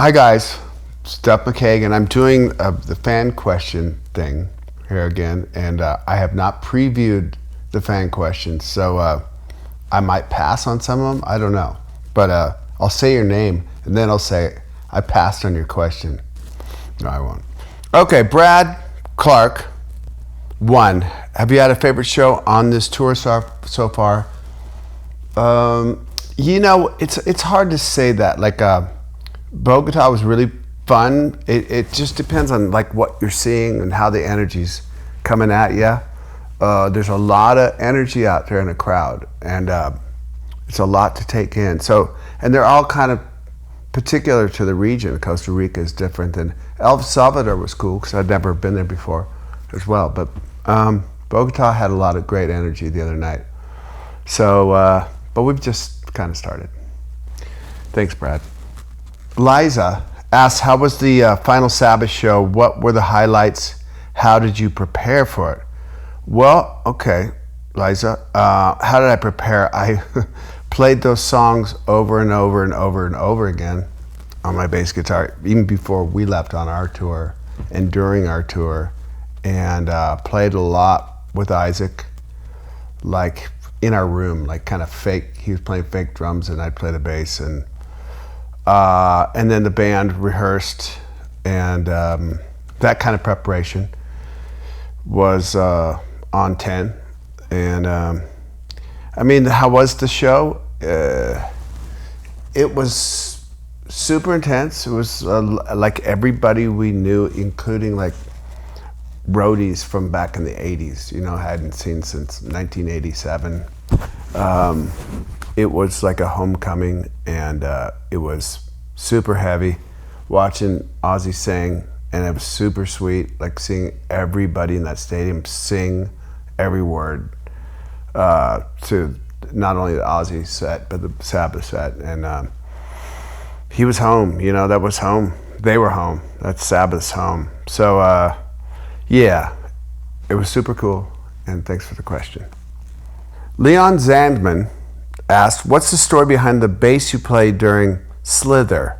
Hi guys, it's Duff McKagan. I'm doing the fan question thing here again, and I have not previewed the fan questions, so I might pass on some of them. I don't know, but I'll say your name, and then I'll say I passed on your question. No, I won't. Okay, Brad Clark, 1. Have you had a favorite show on this tour so far? It's hard to say that. Like, Bogota was really fun. It just depends on like what you're seeing and how the energy's coming at you. There's a lot of energy out there in the crowd, and it's a lot to take in. So, and they're all kind of particular to the region. Costa Rica is different, and El Salvador was cool because I'd never been there before as well. But Bogota had a lot of great energy the other night. So, but we've just kind of started. Thanks, Brad. Liza asks, how was the final Sabbath show? What were the highlights? How did you prepare for it? Well, okay, Liza, how did I prepare? I played those songs over and over and over and over again on my bass guitar, even before we left on our tour and during our tour, and played a lot with Isaac, like in our room, like kind of fake. He was playing fake drums and I'd play the bass, and then the band rehearsed, and that kind of preparation was on 10. And I mean, how was the show? It was super intense. It was like everybody we knew, including like roadies from back in the 80s, hadn't seen since 1987. It was like a homecoming, and it was super heavy watching Ozzy sing, and it was super sweet, like seeing everybody in that stadium sing every word to not only the Ozzy set, but the Sabbath set. And he was home, that was home. They were home. That's Sabbath's home. So, yeah, it was super cool, and thanks for the question. Leon Zandman asked, what's the story behind the bass you played during Slither?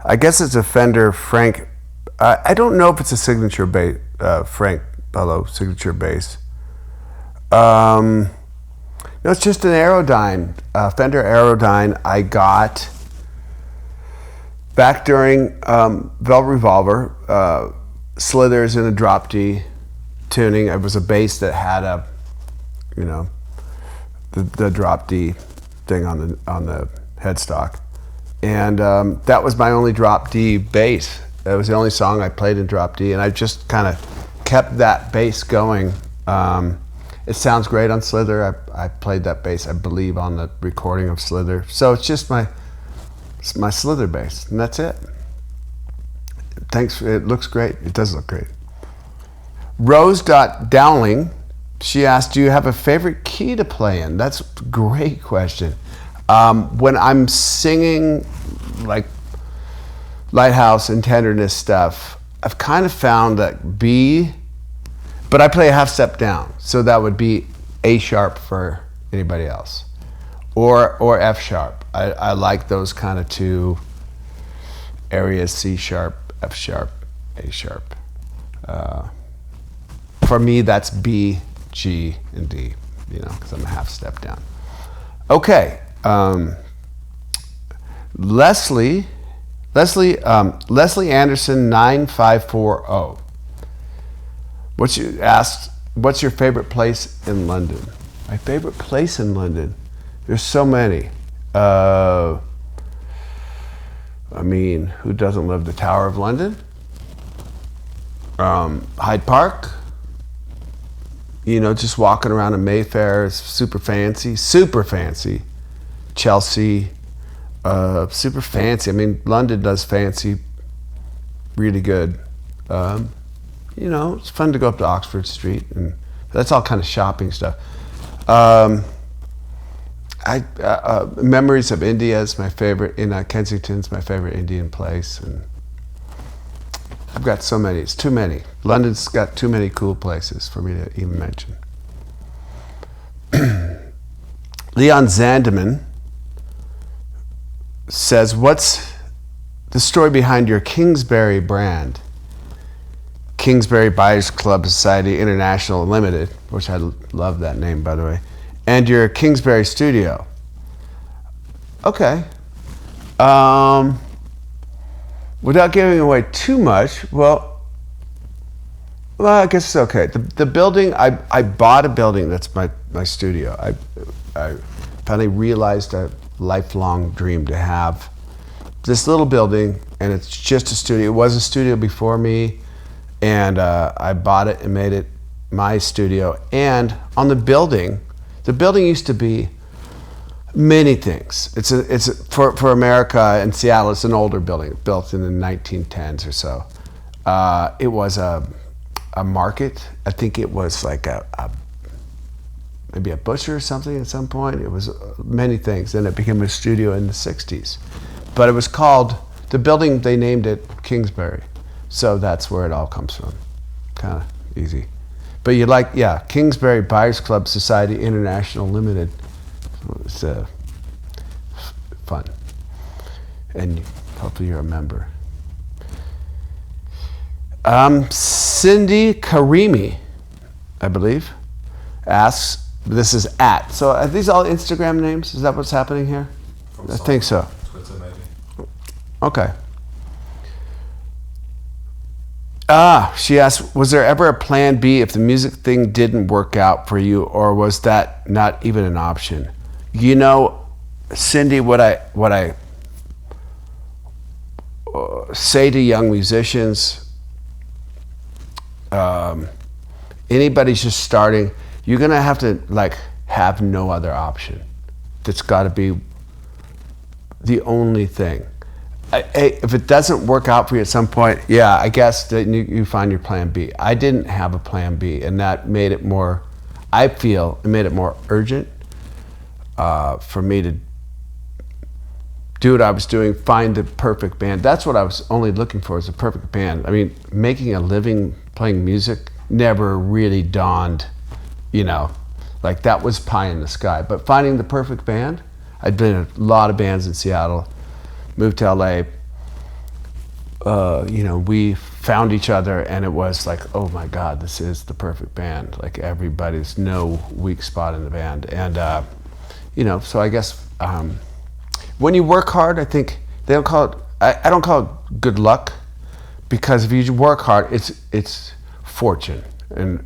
I guess it's a Fender Frank. I don't know if it's a signature bass, Frank Bellow signature bass. No, it's just an Aerodyne, Fender Aerodyne I got back during Velvet Revolver. Slither's in a drop D tuning. It was a bass that had a, the drop D thing on the headstock, and that was my only drop D bass. That was the only song I played in drop D, and I just kind of kept that bass going. It sounds great on Slither. I played that bass, I believe, on the recording of Slither. So it's just my Slither bass, and that's it. Thanks. It looks great. It does look great. Rose.Dowling, she asked, do you have a favorite key to play in? That's a great question. When I'm singing like Lighthouse and Tenderness stuff, I've kind of found that B, but I play a half step down, so that would be A sharp for anybody else, or F sharp. I like those kind of two areas: C sharp, F sharp, A sharp. For me, that's B, G, and D, because I'm a half step down. Okay, Leslie Anderson 9540. What's your favorite place in London? My favorite place in London? There's so many. I mean, who doesn't love the Tower of London? Hyde Park. Just walking around in Mayfair is super fancy. Chelsea, super fancy. I mean, London does fancy really good. It's fun to go up to Oxford Street, and that's all kind of shopping stuff. Memories of India is my favorite. Kensington's my favorite Indian place, and I've got so many. It's too many. London's got too many cool places for me to even mention. Leon Zandeman says, what's the story behind your Kingsbury brand. Kingsbury Buyers Club Society International Limited, which I love that name, by the way, and your Kingsbury studio. Okay. Without giving away too much, well, I guess it's okay. The building, I bought a building that's my studio. I finally realized a lifelong dream to have this little building, and it's just a studio. It was a studio before me, and I bought it and made it my studio. And on the building used to be many things. It's for America and Seattle. It's an older building built in the 1910s or so. It was a market. I think it was like maybe a butcher or something at some point. It was many things. Then it became a studio in the 60s. But it was called, the building, they named it Kingsbury. So that's where it all comes from. Kind of easy. But Kingsbury Buyers Club Society International Limited. It's fun. And hopefully you're a member. Cindy Karimi, I believe, asks, this is @. So are these all Instagram names? Is that what's happening here? I think so. Twitter, maybe. Okay. She asked, was there ever a plan B if the music thing didn't work out for you, or was that not even an option? You know, Cindy, what I say to young musicians, anybody's just starting, you're gonna have to have no other option. That's got to be the only thing. If it doesn't work out for you at some point, I guess that you find your plan B. I didn't have a plan B, and that made it more, I feel it made it more urgent for me to do what I was doing, find the perfect band. That's what I was only looking for, is a perfect band. I mean, making a living playing music never really dawned, that was pie in the sky. But finding the perfect band, I'd been in a lot of bands in Seattle, moved to LA, we found each other, and it was like, oh my God, this is the perfect band. Like, everybody's no weak spot in the band. And, so I guess when you work hard, I think they don't call it, I don't call it good luck, because if you work hard, it's fortune. And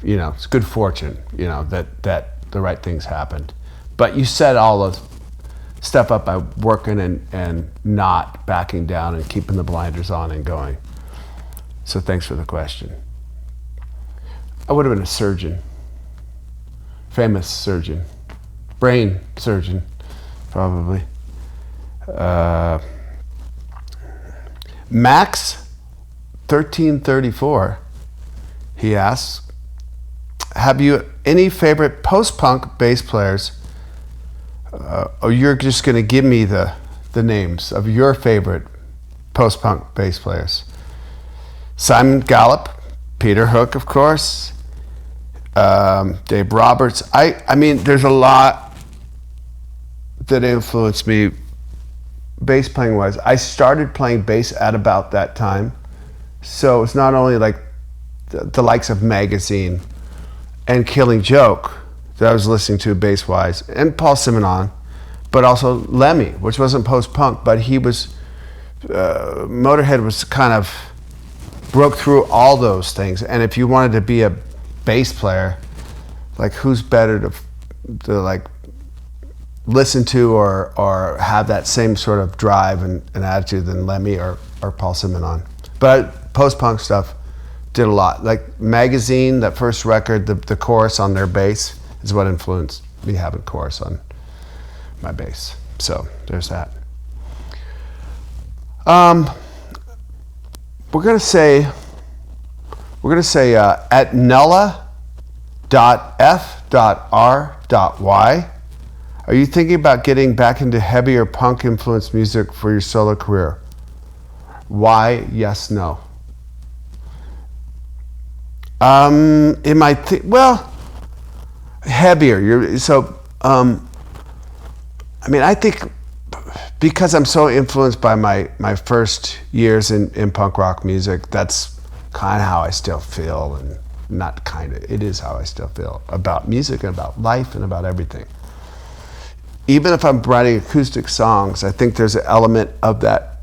it's good fortune, that the right things happened. But you set all the stuff up by working and not backing down and keeping the blinders on and going. So thanks for the question. I would have been a surgeon, famous surgeon, brain surgeon, probably. Max 1334, he asks, have you any favorite post-punk bass players? Or you're just going to give me the names of your favorite post-punk bass players. Simon Gallup, Peter Hook, of course, Dave Roberts. I mean, there's a lot that influenced me bass playing wise. I started playing bass at about that time. So it's not only like the likes of Magazine and Killing Joke that I was listening to bass-wise, and Paul Simonon, but also Lemmy, which wasn't post-punk, but he was, Motorhead was kind of, broke through all those things. And if you wanted to be a bass player, who's better to listen to or have that same sort of drive and attitude than Lemmy or Paul Simonon. But post-punk stuff did a lot. Like Magazine, that first record, the chorus on their bass is what influenced me having chorus on my bass. So there's that. We're gonna say at nella.f.r.y. Are you thinking about getting back into heavier punk influenced music for your solo career? Why? Yes, no. It might heavier. I think because I'm so influenced by my first years in punk rock music, that's kind of how I still feel, and not kind of, it is how I still feel about music and about life and about everything. Even if I'm writing acoustic songs, I think there's an element of that,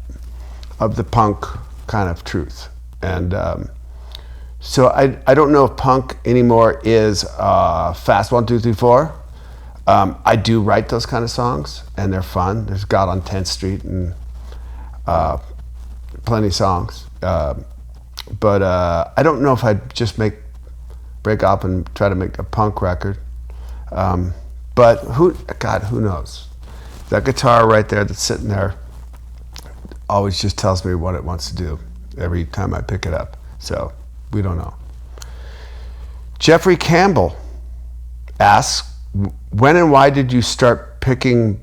of the punk kind of truth. And so I don't know if punk anymore is fast 1, 2, 3, 4. I do write those kind of songs, and they're fun. There's God on 10th Street and plenty of songs. But I don't know if I'd just break up and try to make a punk record. But who knows? That guitar right there that's sitting there always just tells me what it wants to do every time I pick it up. So we don't know. Jeffrey Campbell asks, when and why did you start picking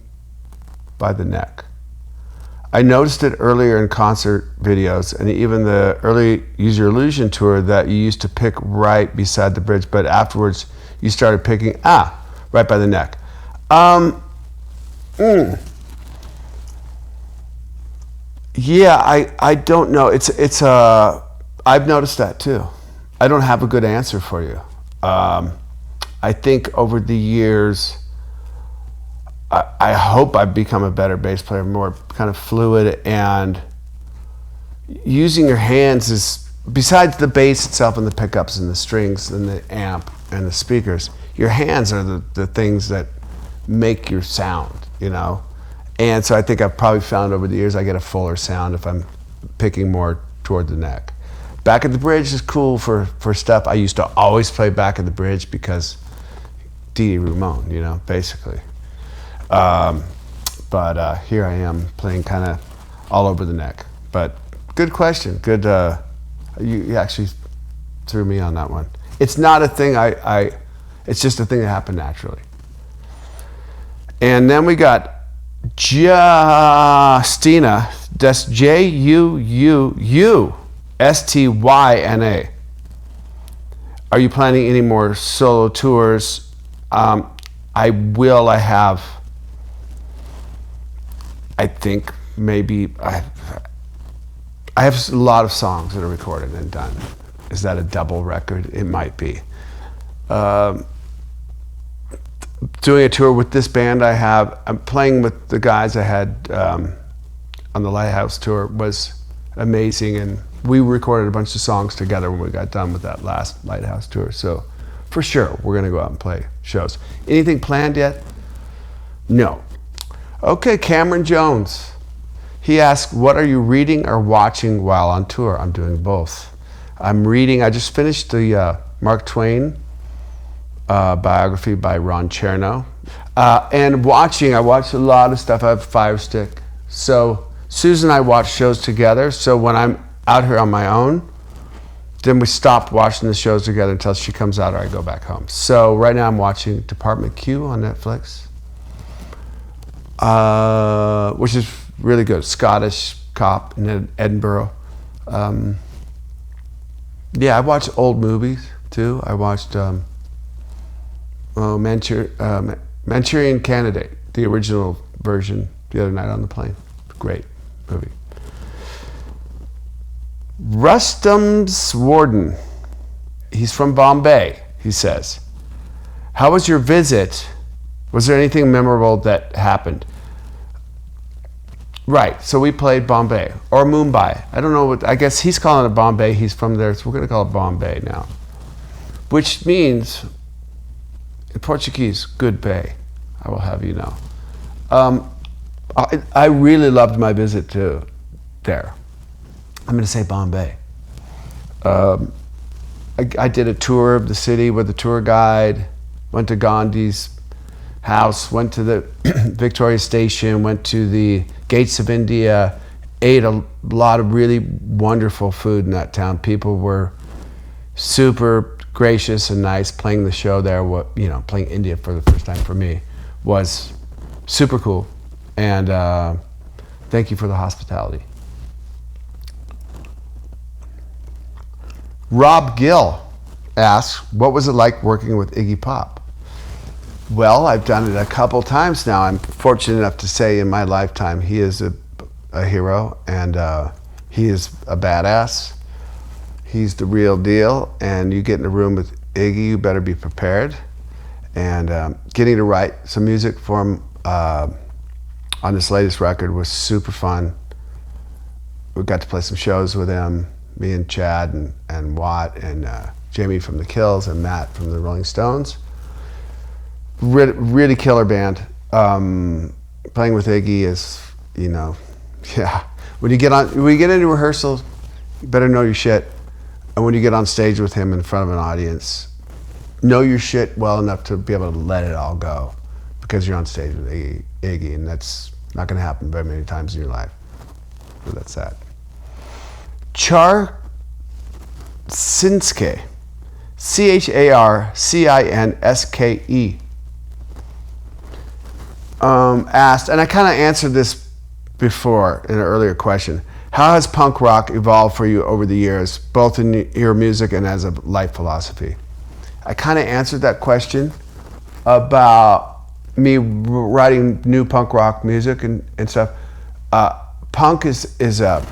by the neck? I noticed it earlier in concert videos and even the early Use Your Illusion tour that you used to pick right beside the bridge, but afterwards you started picking, right by the neck. Yeah, I don't know. It's I've noticed that too. I don't have a good answer for you. I think over the years, I hope I've become a better bass player, more kind of fluid, and using your hands is, besides the bass itself and the pickups and the strings and the amp and the speakers, your hands are the things that make your sound, you know? And so I think I've probably found over the years I get a fuller sound if I'm picking more toward the neck. Back at the bridge is cool for stuff. I used to always play back at the bridge because Dee Ramone, you know, basically. But here I am playing kind of all over the neck. But good question. Good. You actually threw me on that one. It's not a thing it's just a thing that happened naturally. And then we got Justina. That's Justyna. Are you planning any more solo tours? I will. I think maybe I have a lot of songs that are recorded and done. Is that a double record? It might be. Doing a tour with this band I'm playing with the guys I had on the Lighthouse tour was amazing, and we recorded a bunch of songs together when we got done with that last Lighthouse tour. So for sure, we're gonna go out and play shows. Anything planned yet? No. Okay, Cameron Jones. He asked, what are you reading or watching while on tour? I'm doing both. I'm reading, I just finished the Mark Twain biography by Ron Chernow. And watching, I watch a lot of stuff. I have Fire Stick. So Susan and I watch shows together. So when I'm out here on my own, then we stop watching the shows together until she comes out or I go back home. So right now I'm watching Department Q on Netflix, which is really good. Scottish cop in Edinburgh. Yeah, I watch old movies too. I watched Manchurian Candidate, the original version, the other night on the plane. Great movie. Rustum's Warden. He's from Bombay, he says. How was your visit? Was there anything memorable that happened? Right, so we played Bombay, or Mumbai. I don't know what, I guess he's calling it Bombay. He's from there, so we're going to call it Bombay now. Which means, in Portuguese, good bay, I will have you know. I really loved my visit to there. I'm going to say Bombay. I did a tour of the city with a tour guide, went to Gandhi's house, went to the Victoria Station, went to the Gates of India, ate a lot of really wonderful food in that town. People were super gracious and nice. Playing the show there, playing India for the first time for me was super cool. And thank you for the hospitality. Rob Gill asks, what was it like working with Iggy Pop? Well, I've done it a couple times now. I'm fortunate enough to say in my lifetime he is a hero, and he is a badass. He's the real deal, and you get in a room with Iggy, you better be prepared. And getting to write some music for him on this latest record was super fun. We got to play some shows with him, me and Chad and Watt and Jamie from the Kills and Matt from the Rolling Stones. Really killer band. Playing with Iggy is, yeah. When you get into rehearsal, you better know your shit. And when you get on stage with him in front of an audience, know your shit well enough to be able to let it all go, because you're on stage with Iggy, and that's not going to happen very many times in your life. So that's that. Charcinske, Charcinske, asked, and I kind of answered this before in an earlier question, how has punk rock evolved for you over the years, both in your music and as a life philosophy? I kind of answered that question about me writing new punk rock music and stuff. Punk is a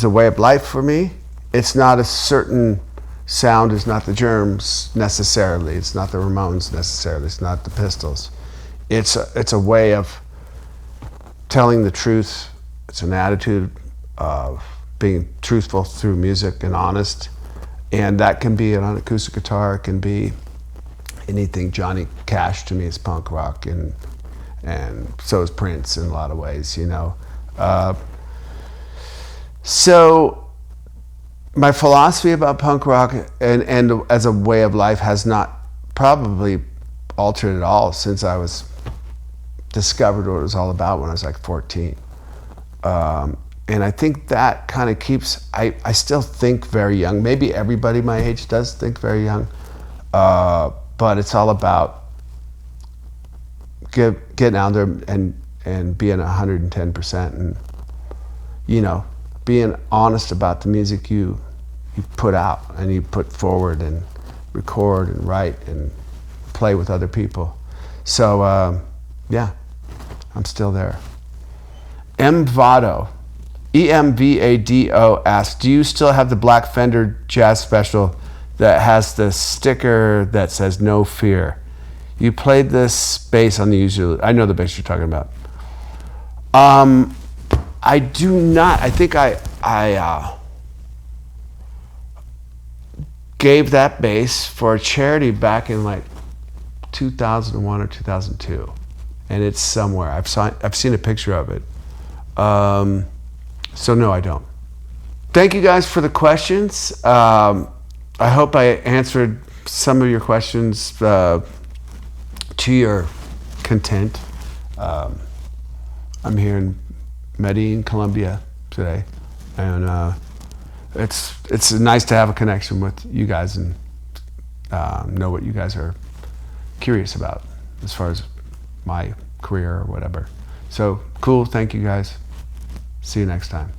way of life for me. It's not a certain sound. It's not the Germs necessarily. It's not the Ramones necessarily. It's not the Pistols. It's a way of telling the truth. It's an attitude of being truthful through music and honest. And that can be on an acoustic guitar. It can be anything. Johnny Cash to me is punk rock, and so is Prince in a lot of ways, So my philosophy about punk rock and as a way of life has not probably altered at all since I was discovered what it was all about when I was like 14. And I think that kind of keeps, I still think very young. Maybe everybody my age does think very young, but it's all about getting out there and being 110% and, being honest about the music you put out and you put forward and record and write and play with other people. So, yeah, I'm still there. Emvado, EMVADO asks, do you still have the Black Fender Jazz Special that has the sticker that says "No Fear"? You played this bass on the usual. I know the bass you're talking about. I do not. I think I gave that bass for a charity back in like 2001 or 2002, and it's somewhere. I've seen a picture of it. So no, I don't. Thank you guys for the questions. I hope I answered some of your questions to your content. I'm here in Medellin, Colombia today, and it's nice to have a connection with you guys and know what you guys are curious about as far as my career or whatever. So cool, thank you guys. See you next time.